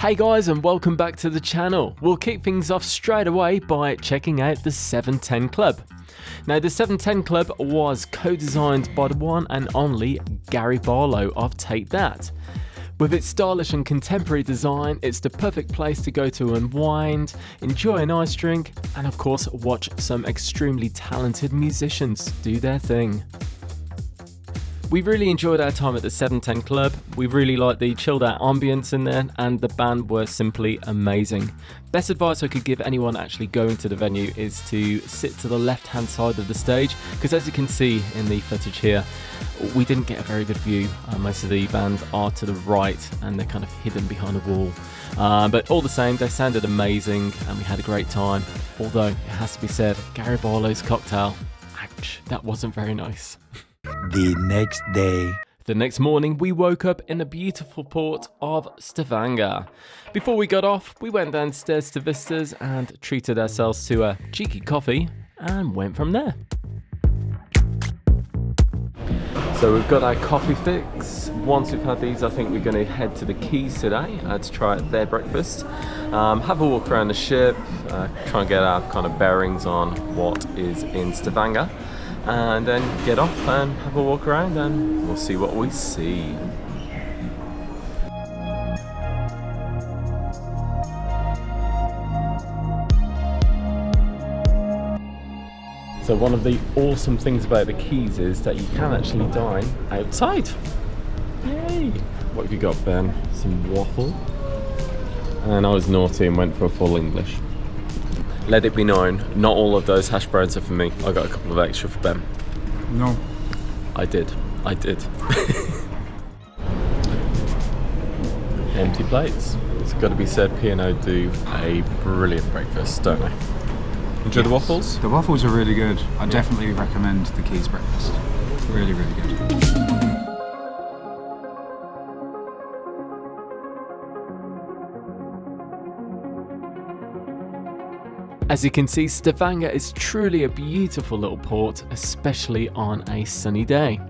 Hey guys, and welcome back to the channel. We'll kick things off straight away by checking out the 710 Club. Now, the 710 Club was co-designed by the one and only Gary Barlow of Take That. With its stylish and contemporary design, it's the perfect place to go to unwind, enjoy a nice drink, and of course watch some extremely talented musicians do their thing. We really enjoyed our time at the 710 Club. We really liked the chilled out ambience in there, and the band were simply amazing. Best advice I could give anyone actually going to the venue is to sit to the left hand side of the stage, because as you can see in the footage here, we didn't get a very good view. Most of the band are to the right and they're kind of hidden behind a wall. But all the same, they sounded amazing and we had a great time. Although, it has to be said, Gary Barlow's cocktail, ouch, that wasn't very nice. The next day. The next morning, we woke up in the beautiful port of Stavanger. Before we got off, we went downstairs to Vistas and treated ourselves to a cheeky coffee and went from there. So we've got our coffee fix. Once we've had these, I think we're going to head to the quays today to try out their breakfast. Have a walk around the ship, try and get our kind of bearings on what is in Stavanger. And then get off and have a walk around and we'll see what we see. So one of the awesome things about the quays is that you can actually dine outside. Yay! What have you got, Ben? Some waffle. And I was naughty and went for a full English. Let it be known, not all of those hash browns are for me. I got a couple of extra for Ben. No. I did. Empty plates. It's got to be said, P&O do a brilliant breakfast, don't they? Enjoy the waffles? The waffles are really good. I definitely recommend the Keys breakfast. Really, really good. As you can see, Stavanger is truly a beautiful little port, especially on a sunny day.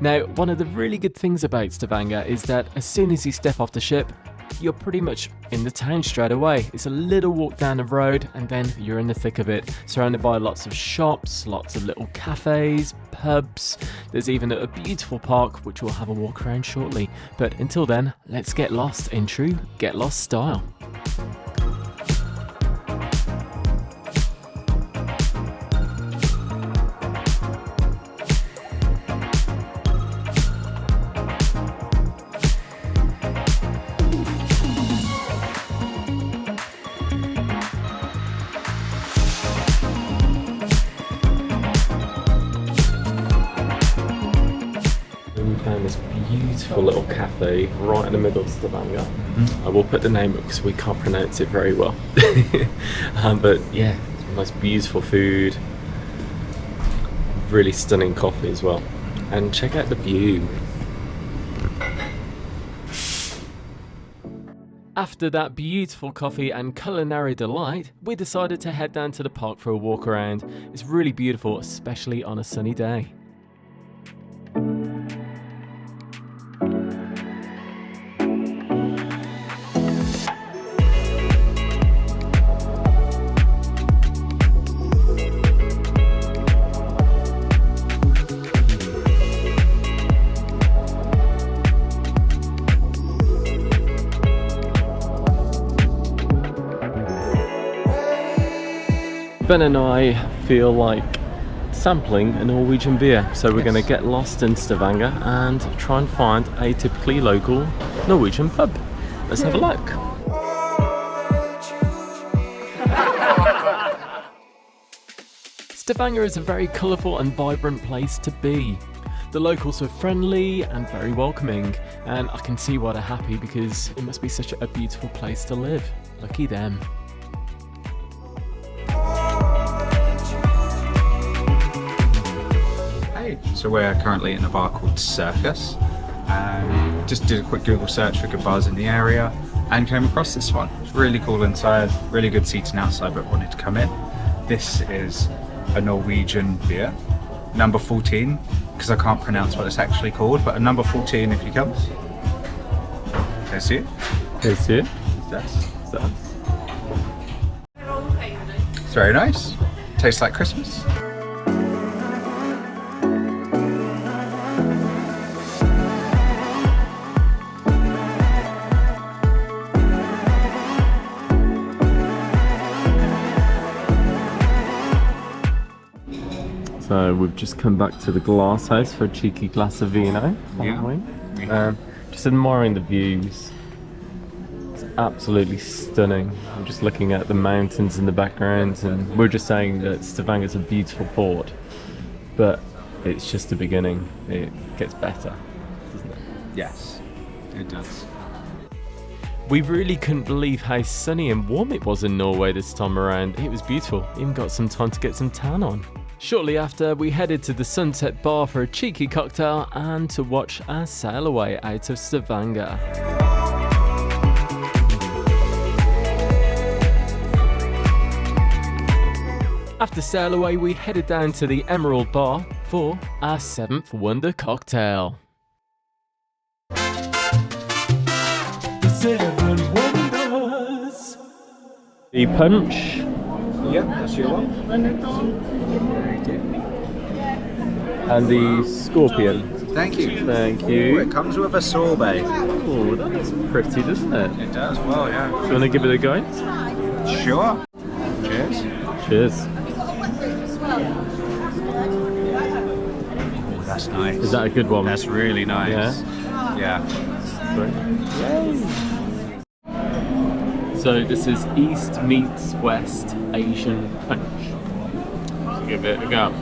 Now, one of the really good things about Stavanger is that as soon as you step off the ship, you're pretty much in the town straight away. It's a little walk down the road and then you're in the thick of it, surrounded by lots of shops, lots of little cafes, pubs. There's even a beautiful park which we'll have a walk around shortly. But until then, let's get lost in true Get Lost style. Beautiful little cafe right in the middle of Stavanger. I will put the name up because we can't pronounce it very well. But yeah, it's the most beautiful food, really stunning coffee as well. And check out the view. After that beautiful coffee and culinary delight, we decided to head down to the park for a walk around. It's really beautiful, especially on a sunny day. Ben and I feel like sampling a Norwegian beer, so we're going to get lost in Stavanger and try and find a typically local Norwegian pub. Let's have a look. Stavanger is a very colourful and vibrant place to be. The locals were friendly and very welcoming, and I can see why they're happy because it must be such a beautiful place to live. Lucky them. So we're currently in a bar called Circus. Just did a quick Google search for good bars in the area and came across this one. It's really cool inside, really good seating outside, but wanted to come in. This is a Norwegian beer, number 14, because I can't pronounce what it's actually called, but a number 14 if you come. Can you see it? Can you see it? Yes. It's very nice. Tastes like Christmas. So we've just come back to the glass house for a cheeky glass of vino, haven't we? Just admiring the views. It's absolutely stunning. I'm just looking at the mountains in the background, and we're just saying that Stavanger's a beautiful port, but it's just the beginning. It gets better, doesn't it? Yes, it does. We really couldn't believe how sunny and warm it was in Norway this time around. It was beautiful. Even got some time to get some tan on. Shortly after, we headed to the Sunset Bar for a cheeky cocktail and to watch our sail away out of Stavanger. After sail away, we headed down to the Emerald Bar for our 7th Wonder cocktail. The 7 Wonders. The punch. Yep, that's your one. And the scorpion. Thank you. Thank you. Ooh, it comes with a sorbet. Oh, that's pretty, doesn't it? It does, well, yeah. Do you want to give it a go? Sure. Cheers. Cheers. Oh, that's nice. Is that a good one? That's really nice. Yeah? Yeah. So this is East meets West Asian punch. Let's give it a go.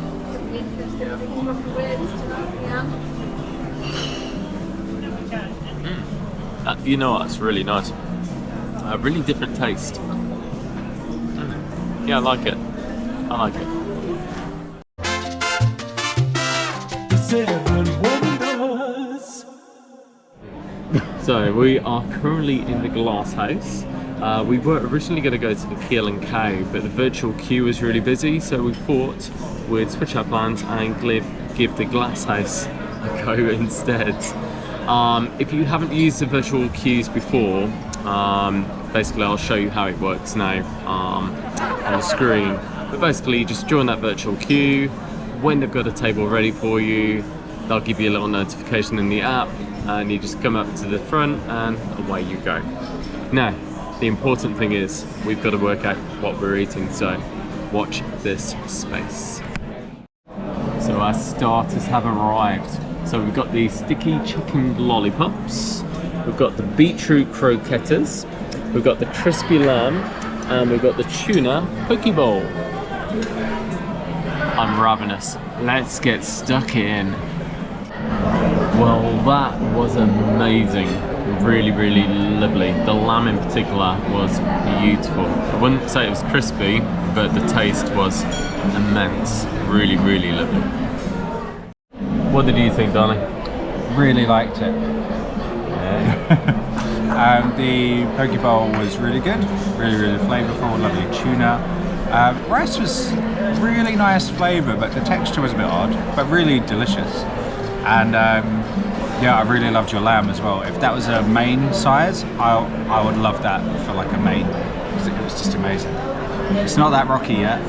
You know what, it's really nice. A really different taste. Yeah, I like it. I like it. The 7 Wonders. So we are currently in the glass house. We were originally going to go to the Keel and Cow, but the virtual queue was really busy, so we thought we'd switch our plans and give the glass house a go instead. If you haven't used the virtual queues before, basically I'll show you how it works now on the screen. But basically you just join that virtual queue. When they've got a table ready for you, they'll give you a little notification in the app, and you just come up to the front and away you go. Now, the important thing is we've got to work out what we're eating, so watch this space. So our starters have arrived. So we've got the sticky chicken lollipops, we've got the beetroot croquettes, we've got the crispy lamb, and we've got the tuna poke bowl. I'm ravenous. Let's get stuck in. Well, that was amazing. Really, really lovely. The lamb in particular was beautiful. I wouldn't say it was crispy, but the taste was immense. Really, really lovely. What did you think, darling? Really liked it. Yeah. The poke bowl was really good. Really, really flavourful. Lovely tuna. Rice was really nice flavour, but the texture was a bit odd, but really delicious. And yeah, I really loved your lamb as well. If that was a main size, I would love that for like a main. It was just amazing. It's not that rocky yet.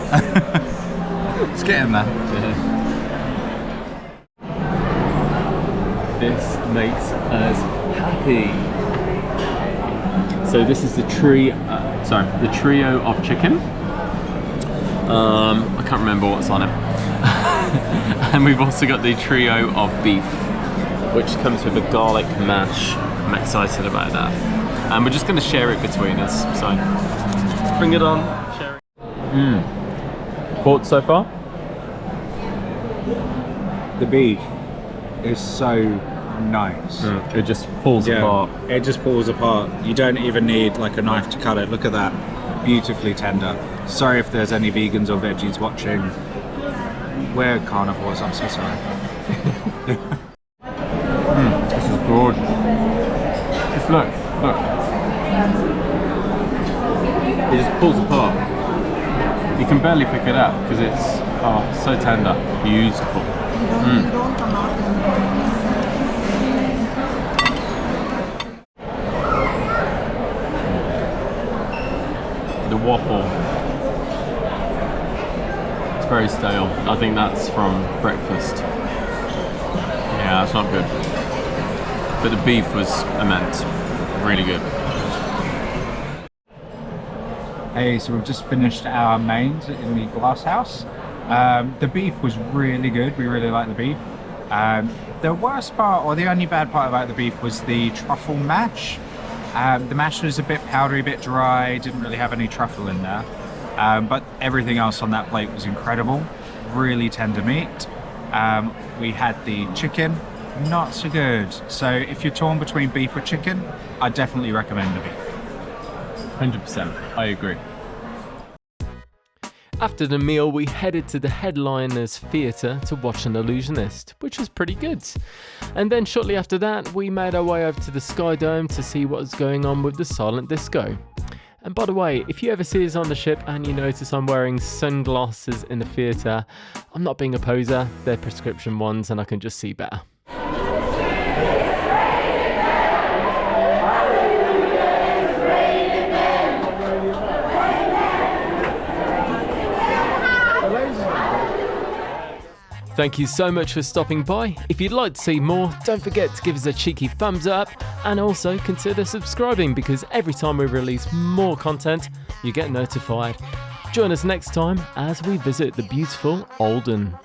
It's getting there. Yeah. This makes us happy. So this is the trio of chicken. I can't remember what's on it. And we've also got the trio of beef, which comes with a garlic mash. I'm excited about that. And we're just going to share it between us. So bring it on, share it. Thoughts so far? The beef is so nice. It just falls apart. It just pulls apart. You don't even need like a knife to cut it. Look at that. Beautifully tender. Sorry if there's any vegans or veggies watching. We're carnivores, I'm so sorry. This is good. Just look. It just pulls apart. You can barely pick it up because it's so tender. Beautiful. The waffle, it's very stale. I think that's from breakfast. Yeah, that's not good. But the beef was immense. Really good. Hey, so we've just finished our mains in the glass house. The beef was really good. We really liked the beef. The worst part, or the only bad part about the beef, was the truffle mash. The mash was a bit powdery, a bit dry, didn't really have any truffle in there. But everything else on that plate was incredible. Really tender meat. We had the chicken, not so good. So if you're torn between beef or chicken, I definitely recommend the beef. 100%, I agree. After the meal, we headed to the Headliners Theatre to watch An Illusionist, which was pretty good. And then shortly after that, we made our way over to the Sky Dome to see what was going on with the silent disco. And by the way, if you ever see us on the ship and you notice I'm wearing sunglasses in the theatre, I'm not being a poser, they're prescription ones and I can just see better. Thank you so much for stopping by. If you'd like to see more, don't forget to give us a cheeky thumbs up and also consider subscribing because every time we release more content, you get notified. Join us next time as we visit the beautiful Olden.